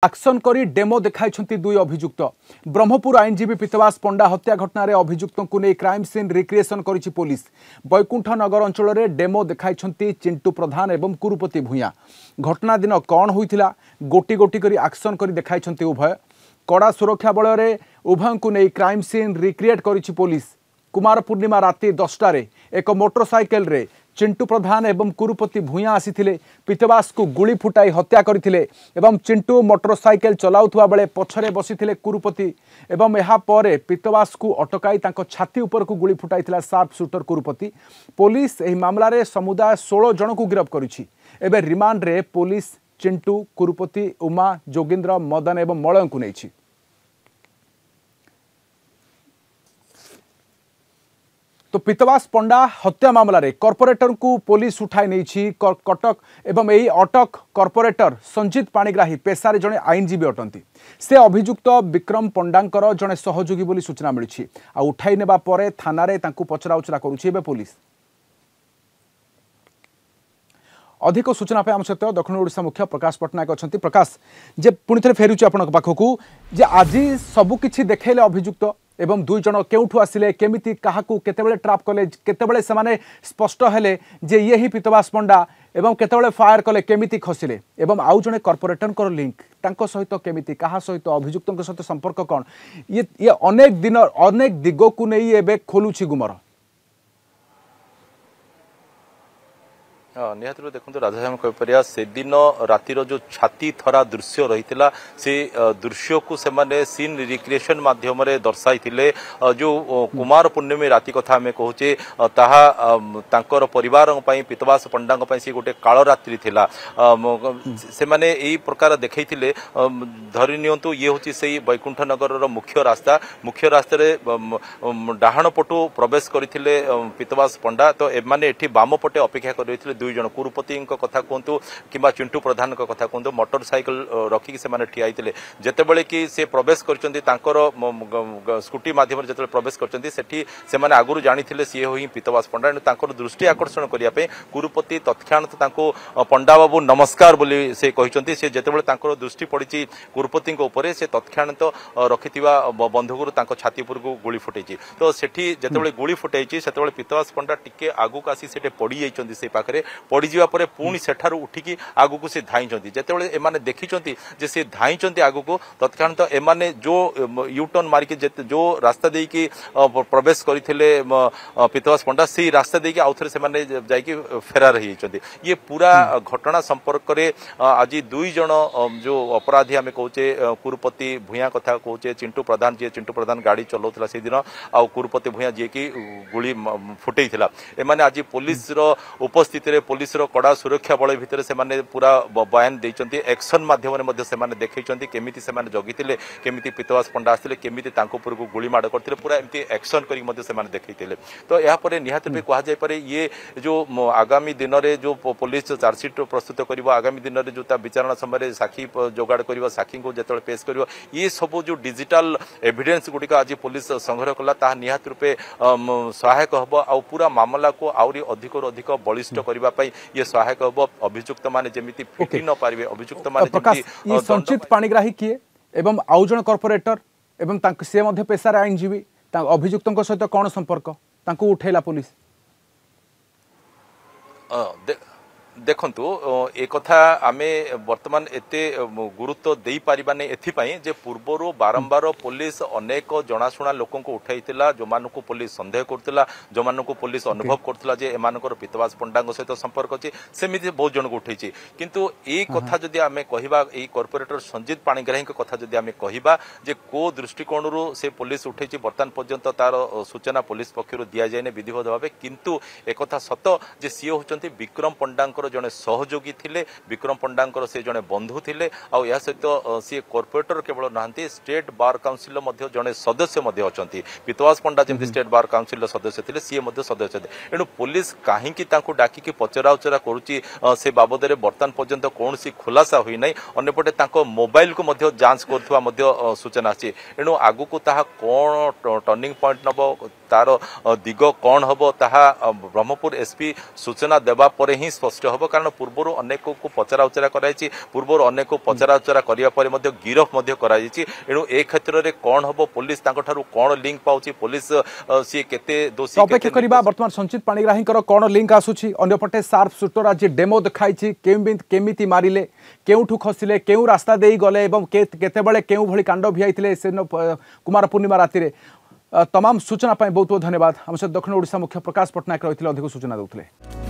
Action करी demo देखाई दुई अभियुक्त ब्रह्मपुर आईनजीवी पीतवास पंडा हत्या घटन अभियुक्तों को नहीं क्राइम सीन रिक्रिएशन करिछि पुलिस। बैकुंठ नगर अंचल में डेमो देखाई चिंटू प्रधान एवं कुरुपति भूया। घटना दिन कौन होइथिला गोटी गोटी करी एक्शन करी देखाई उभय। कड़ा सुरक्षा बल में उभय को नहीं क्राइम सीन रिक्रिएट करिछि पुलिस। कुमार पूर्णिमा राति 10टार एक मोटरसाइकेल रे चिंटू प्रधान एवं कुरुपति भूया आसीथिले पीतवास को गुली फुटाई हत्या करथिले एवं चिंटू मोटरसाइकेल चलाउथुवा बेले पछरे बसिथिले कुरुपति एवं एहा परे पीतवास को अटकाई तांको छाती ऊपर को गुली फुटाइथिला शार्प शूटर कुरुपति। पुलिस एही मामला रे समुदाय 16 जन को गिरफ्त करिछि। एबे रिमांड रे पुलिस चिंटू कुरुपति उमा जोगिंद्र मदन एवं मलय को नैछि। तो पीतवास पंडा हत्या मामला रे कॉर्पोरेटर को पुलिस उठाई नहीं कटक एवं यही अटक कॉर्पोरेटर संजीत पाणिग्राही पेशारे जड़े आईनजीवी अटंती। से अभियुक्त विक्रम पंडांकर जड़े सहयोगी बोली सूचना मिली आ उठाई नेबा परे थाना रे तांकु पचराउचरा करुछि एबे पुलिस। अधिक सूचना पे आम सहित दक्षिण ओडिशा मुख्य प्रकाश पट्टनायक अच्छा। प्रकाश जे पुणी थे फेरुची आपन पाखकू जे आज सबकिछि देखैले अभियुक्त एवं दुई जन केउठु आसिले केमिति काहाकू केतेबेले ट्राप कले केतेबेले सेमाने स्पष्ट हेले जे ये ही पीतवास पंडा एवं केतेबेले फायर कले केमिति खसिले एवं आउ जने कॉर्पोरेटर को लिंक तांको सहित केमिति काहा सहित अभियुक्तों सहित संपर्क कौन ये अनेक दिन अनेक दिगो को नहीं एबे खोलुछि गुमर। निहत देखो राधाश्याम कहीपर से दिन रातिर जो छाती थरा दृश्य रही से दृश्य को से सीन रिक्रिएशन माध्यम दर्शाई जो कुमार पूर्णिमा राति कथा आम कहे ताहा परिवार पीतवास पंडा सी गोटे काल रात्रि थिला से माने यही प्रकार देखई धरी नियंतु ये हूँ से बैकुंठ नगर मुख्य रास्ता डाहाण पटु प्रवेश करते पीतवास पंडा तो एमाने एठी बाम पटे अपेक्षा कर दुई जन कुरुपति कथा कहतु कि चिंटू प्रधान कथा कहतु मोटरसाइकेल रखिकी से ठिया जितेबले कि से प्रवेश कर स्कूटी माध्यम जो प्रवेश कर आगुरी जानी सी ही पीतवास पंडा दृष्टि आकर्षण करने कुरुपति तत्क्षणात पंडा बाबू नमस्कार बोली से कहते से जितेबले दृष्टि पड़ी कुरुपति से तत्क्षणात रखि बंधुक छाती उपर को गुली फुटाई तो सेठी जितेबले गुली फुटाई से पीतवास पंडा टिके आगुक आसी से पड़ी जाइछन्ती से पाखरे पड़ीजा पर पुणी सेठार उठिकी आगुक से धाई जितेबाला एमाने देखी से धाई आगुक तत्क्षणात एमाने जो यूटर्न मारिकी जो रास्ता देकी प्रवेश करते पीतवास पंडा से रास्ता देकी आउ थे से फेरार होती। ये पूरा घटना संपर्क में आज दुई जन जो अपराधी आम कहे कुरुपति भूया कथा कहे चिंटू प्रधान जी चिंटू प्रधान गाड़ी चलाऊला से दिन आउ कुरुपति भूया जी की गुली फुटई एमाने आज पुलिस उपस्थिति पुलिस कड़ा सुरक्षा बल भितर से पूरा बयान देते एक्शन माध्यम से देखते केमिति से जगिते केमिति पीतवास पंडा आसते केमिति उपर को गुली माड़ करते पूरा एमती एक्शन कर देखते तो यहाँ निहत भी कहुपर ये जो आगामी दिन में जो पुलिस चार्जसीट प्रस्तुत कर आगामी दिन में जो विचारणा समय साक्षी जोगाड़ कर साक्षी को जो पेश कर ये सब जो डिजिटल एविडेंस गुड़िक आज पुलिस संग्रह कला निहत रूपे सहायक हम आ पूरा मामला को आहरी अधिक बलिष्ठ करने ये सहायक हम अभियुक्त माने जेमिति फिटी न पारिबे अभियुक्त माने ये संचित पाणिग्राही किए एवं आउ जन कॉर्पोरेटर एवं से मध्य पेशार आईनजीवी अभियुक्तों सहित कौन संपर्क तांको उठेला पुलिस देखंतु एक कथा आमे वर्तमान एते गुरुत्व दे पारिबाने एथिपाई जे पूर्वर बारंबार पुलिस अनेक जनाशुना लोकों को उठाइतिला जो मानको पुलिस संदेह करतिला जो मानको पुलिस अनुभव करतिला जे एमानकर पीतवास पंडा सहित संपर्क अछि सेमिति बहुत जन को उठैछि किंतु ए कथा जदि आमे कहिबा ए कॉर्पोरेटर संजीत पाणिग्राही के कथा जदि आमे कहिबा जे को दृष्टिकोण रो से पुलिस उठैछि वर्तमान पर्यंत तार सूचना पुलिस पक्षरु दिया जायने विधिवत भाबे किंतु एक कथा सत जे सीओ होचंती विक्रम पंडांकर जने सहयोगी थिले विक्रम पंडांकर से जने बंधु थिले आ या सहित सी कॉर्पोरेटर केवल नहांती स्टेट बार काउंसिल मध्य जने सदस्य मध्य अछंती पीतवास पंडा जेमति स्टेट बार काउंसिल सदस्य थिले सी मध्य सदस्य थे एणु पुलिस काहे की तांको डाकी की पचरा उचरा करूची से बाबद रे वर्तमान पर्यंत कोनसी खुलासा होई नै अन्यपटे तांको मोबाइल को मध्य जांच करथुवा मध्य सूचना अछि एणु आगु को ताहा कोन टर्निंग पॉइंट नबो तार दिग कौन हम ताहा ब्रह्मपुर एसपी सूचना देवा पर ही स्पष्ट हम हम कारण पूर्व अनेक को पचरा उचरा कराई पूर्व अनेक पचरा उचरा करने गिरफ एणु ए क्षेत्र में कौन हम पुलिस कौन लिंक पाउची पुलिस सी केते दोषी अपेक्षा करबा वर्तमान संचित पाणिग्राही कौन लिंक आसुची अंपटे सार्प शूटर आज डेमो देखाई केमिति मारिले केउठु खसिले केउ रास्ता देई गले एवं केतेबेले केउ भली कांड भियाइथिले से कुमार पूर्णिमा राति रे तमाम सूचना बहुत बहुत धन्यवाद। हम दक्षिण ओडिशा मुख्य प्रकाश पटनायक रही अधिक सूचना देउथिले।